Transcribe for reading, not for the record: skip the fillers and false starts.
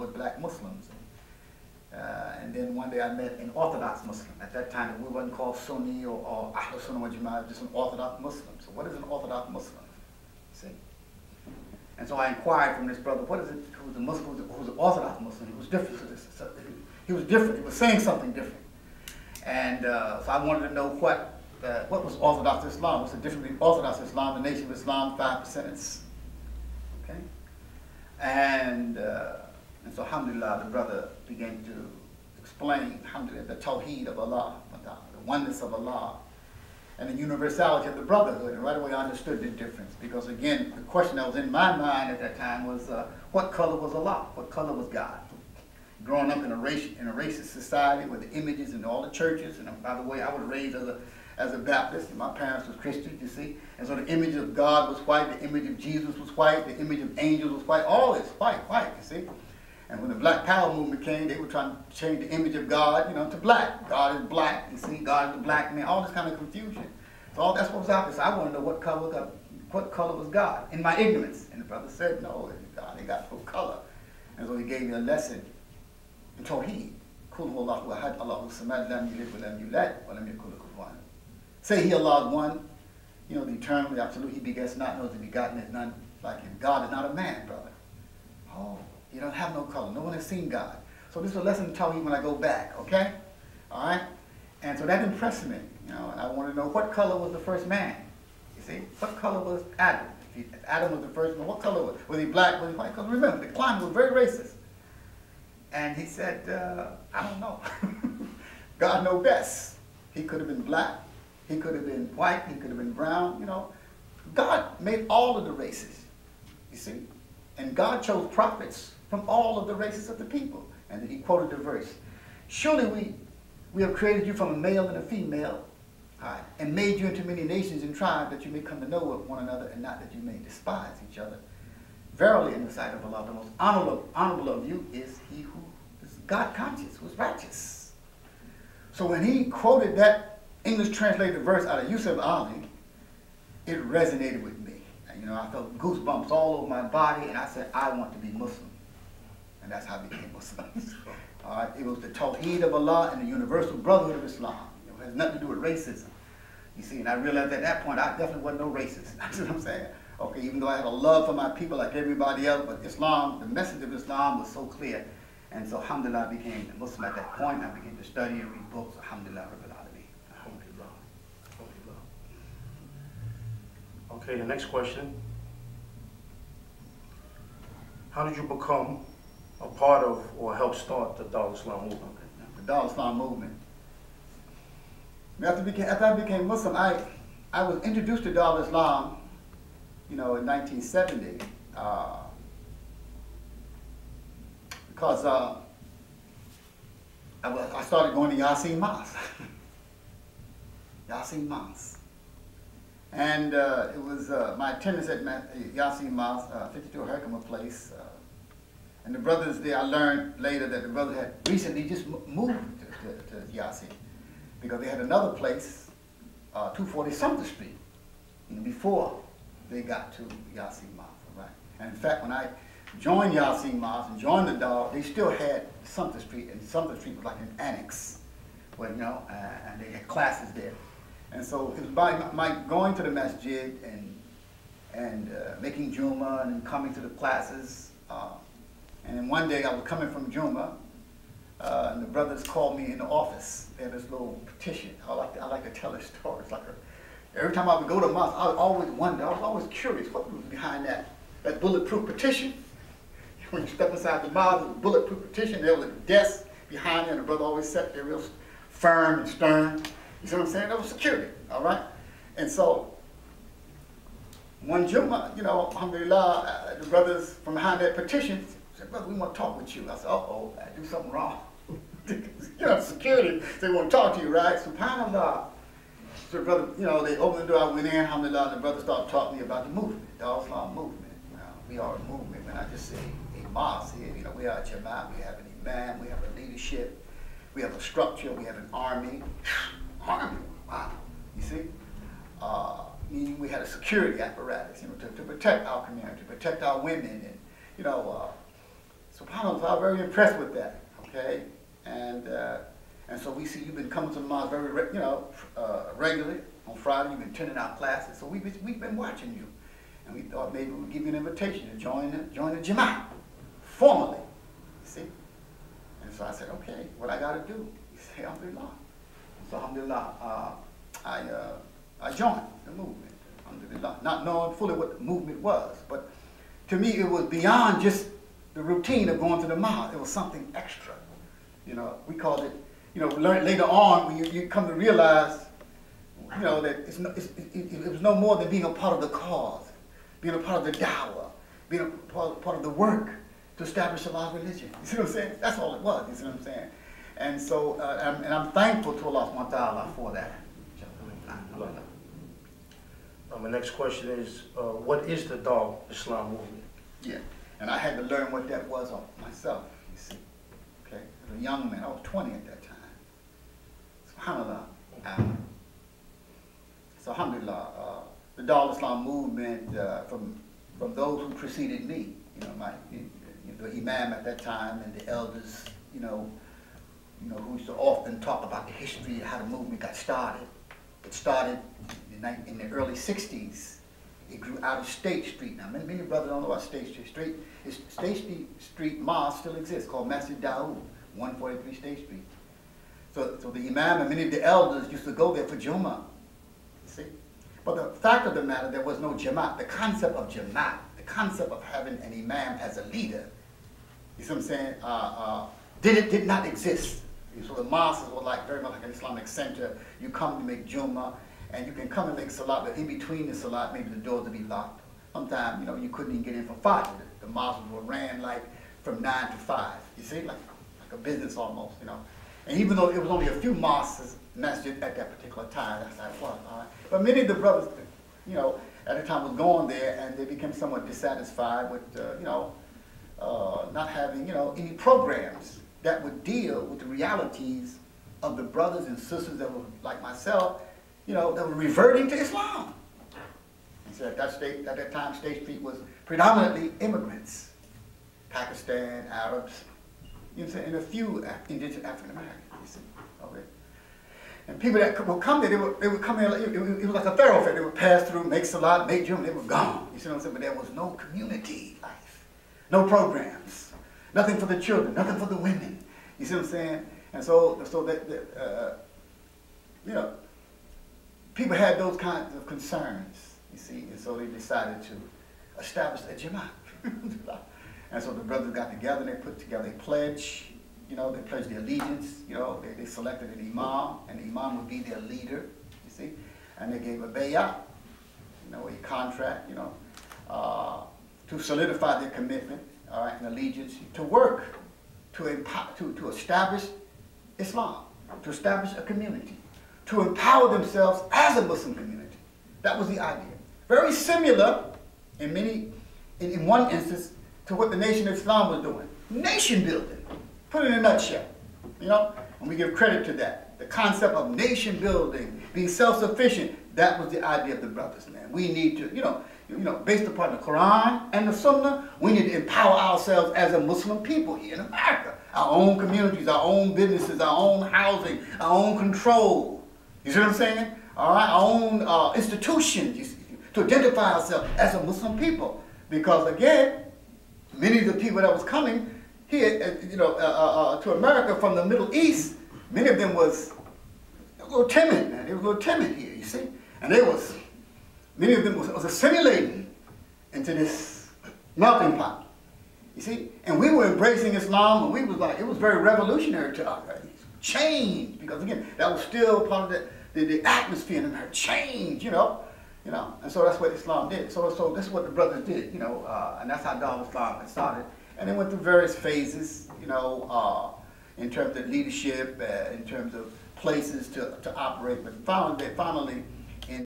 with black Muslims. And then one day I met an Orthodox Muslim. At that time, we wasn't called Sunni or Ahl Sunnah wal Jama'ah, just an Orthodox Muslim. So what is an Orthodox Muslim? See? And so I inquired from this brother, what is it, who's a Muslim, who's an Orthodox Muslim? He was different. So he was different. He was saying something different. And so I wanted to know what was Orthodox Islam? What's the difference between Orthodox Islam, the Nation of Islam, 5%? Okay? And so, alhamdulillah, the brother began to explain, alhamdulillah, the tawheed of Allah, the oneness of Allah, and the universality of the brotherhood. And right away I understood the difference. Because again, the question that was in my mind at that time was, what color was Allah? What color was God? Growing up in a racist society with the images in all the churches, and by the way, I was raised as a Baptist, and my parents was Christians, you see. And so the image of God was white, the image of Jesus was white, the image of angels was white, all this white, you see. And when the Black Power movement came, they were trying to change the image of God, to black. God is black, you see, God is a black man, all this kind of confusion. So all that's what was out there. So I want to know what color was God, in my ignorance. And the brother said, no, God ain't got no color. And so he gave me a lesson in Tawheed. Kul huwallahu ahad, Allahu samad, lam yalid wa lam yulad, wa lam yakul lahu kufuwan. Say he, Allah is one, the eternal, the absolute, he begets not, knows the begotten, is none like him. God is not a man, brother. Oh, he don't have no color. No one has seen God. So this is a lesson to Tawheed when I go back, okay? All right? And so that impressed me, and I want to know what color was the first man. You see? What color was Adam? If Adam was the first man, what color was he? Was he black? Was he white? Because remember, the climate was very racist. And he said, I don't know. God knows best. He could have been black. He could have been white. He could have been brown. God made all of the races, you see. And God chose prophets from all of the races of the people. And then he quoted the verse. Surely we have created you from a male and a female, and made you into many nations and tribes that you may come to know one another and not that you may despise each other. Verily, in the sight of Allah, the most honorable of you is he who is God conscious, who is righteous. So when he quoted that English translated verse out of Yusuf Ali, it resonated with me. And, I felt goosebumps all over my body, and I said, I want to be Muslim. And that's how I became Muslim. All right? It was the Tawheed of Allah and the universal brotherhood of Islam. It has nothing to do with racism. You see, and I realized at that point, I definitely wasn't no racist. That's what I'm saying. Okay, even though I had a love for my people like everybody else, but Islam, the message of Islam was so clear. And so, alhamdulillah, I became a Muslim at that point. I began to study and read books. Alhamdulillah, Rabbil Alameen. Alhamdulillah. Alhamdulillah. Okay, the next question. How did you become a part of or help start the Dar Islam movement? Okay. The Dar Islam movement. After I became Muslim, I was introduced to Dar Islam, in 1970, because I started going to Yasin Mosque. Yasin Mosque. And it was my attendance at Yasin Mosque, 52 Herkimer Place. And the brothers there, I learned later that the brothers had recently just moved to Yasin, because they had another place, 240 Sumter Street, before they got to Yasin Mosque, right? And in fact, when I joined Yasin Mosque and joined the Dar, they still had Sumter Street, and Sumter Street was like an annex, and they had classes there. And so it was by my going to the masjid and making Juma and coming to the classes. And then one day I was coming from Juma, and the brothers called me in the office. They had this little petition. I like to tell this story. It's like every time I would go to mosque, I would always wonder. I was always curious what was behind that bulletproof petition. When you step inside the mosque, it was a bulletproof petition. There was a desk behind it, and the brother always sat there real firm and stern. You see what I'm saying? That was security, all right? And so one Juma, alhamdulillah, the brothers from behind that petition said, brother, we want to talk with you. I said, uh-oh, I do something wrong. Security, they want to talk to you, right? SubhanAllah. So brother, they opened the door, I went in, alhamdulillah, and the brother started talking to me about the movement, the Dar Islam movement. We are a movement, man. I just say a mosque here, we are a Jama'at, we have an imam, we have a leadership, we have a structure, we have an army. Army, wow, you see? We had a security apparatus, to protect our community, to protect our women, and, SubhanAllah, so I'm very impressed with that, okay? And so we see you've been coming to the mosque very, regularly. On Friday, you've been attending our classes, so we've been watching you. And we thought maybe we'd give you an invitation to join the Jama'at, formally, you see? And so I said, okay, what I got to do? He said, Alhamdulillah. So Alhamdulillah, I joined the movement, Alhamdulillah, not knowing fully what the movement was. But to me, it was beyond just the routine of going to the mosque. It was something extra. You know, we called it, later on, when you come to realize, that it was no more than being a part of the cause, being a part of the dawah, being a part of the work to establish Allah's religion. You see what I'm saying? That's all it was, you see what I'm saying? And so, and I'm thankful to Allah subhanahu wa ta'ala for that. My next question is, what is the Dar Islam movement? Yeah, and I had to learn what that was myself, you see. Okay, as a young man, I was 20 at that time. SubhanAllah. So alhamdulillah, the Dar Islam movement, from those who preceded me, the Imam at that time and the elders, who used to often talk about the history of how the movement got started. It started in the early 60s. It grew out of State Street. Now, many brothers don't know about State Street. State Street Mosque still exists, called Masjid Dawood, 143 State Street. So the Imam and many of the elders used to go there for Jummah. See? But the fact of the matter, there was no Jamaat. The concept of Jamaat, the concept of having an Imam as a leader, you see what I'm saying, did not exist. So the mosques were very much like an Islamic center. You come to make Jummah, and you can come and make Salat, but in between the Salat, maybe the doors would be locked. Sometimes, you couldn't even get in for 5. The mosques were ran from 9 to 5. You see, like a business almost, And even though it was only a few mosques, masjid at that particular time, that's how it was, all right? But many of the brothers, at the time was going there, and they became somewhat dissatisfied with, not having, any programs that would deal with the realities of the brothers and sisters that were like myself, that were reverting to Islam. And so at that time, State Street was predominantly immigrants, Pakistan, Arabs, and a few indigenous African Americans, you see, okay. And people that would come there, they would come in, it was like a thoroughfare. They would pass through, make Salat, make Jummah, they were gone. You see what I'm saying? But there was no community life, no programs, nothing for the children, nothing for the women. You see what I'm saying? And so people had those kinds of concerns, you see, and so they decided to establish a Jama'at. And so the brothers got together and they put together a pledge. They pledged their allegiance. They selected an imam, and the imam would be their leader. You see, and they gave a bay'ah, a contract, to solidify their commitment, all right, and allegiance to work to establish Islam, to establish a community, to empower themselves as a Muslim community. That was the idea. Very similar, in one instance, to what the Nation of Islam was doing. Nation building, put it in a nutshell, and we give credit to that. The concept of nation building, being self-sufficient, that was the idea of the brothers, man. We need to, based upon the Quran and the Sunnah, we need to empower ourselves as a Muslim people here in America. Our own communities, our own businesses, our own housing, our own control. You see what I'm saying? All right, our own institutions, to identify ourselves as a Muslim people. Because again, many of the people that was coming here, to America from the Middle East, many of them was a little timid, man. They were a little timid here, you see. And many of them was assimilating into this melting pot, you see. And we were embracing Islam, and we was like, it was very revolutionary to us. Right? Change, because again, that was still part of the atmosphere in America. Change, and so that's what Islam did. So that's what the brothers did, and that's how Dar Islam got started. And they went through various phases, in terms of leadership, in terms of places to operate. But finally,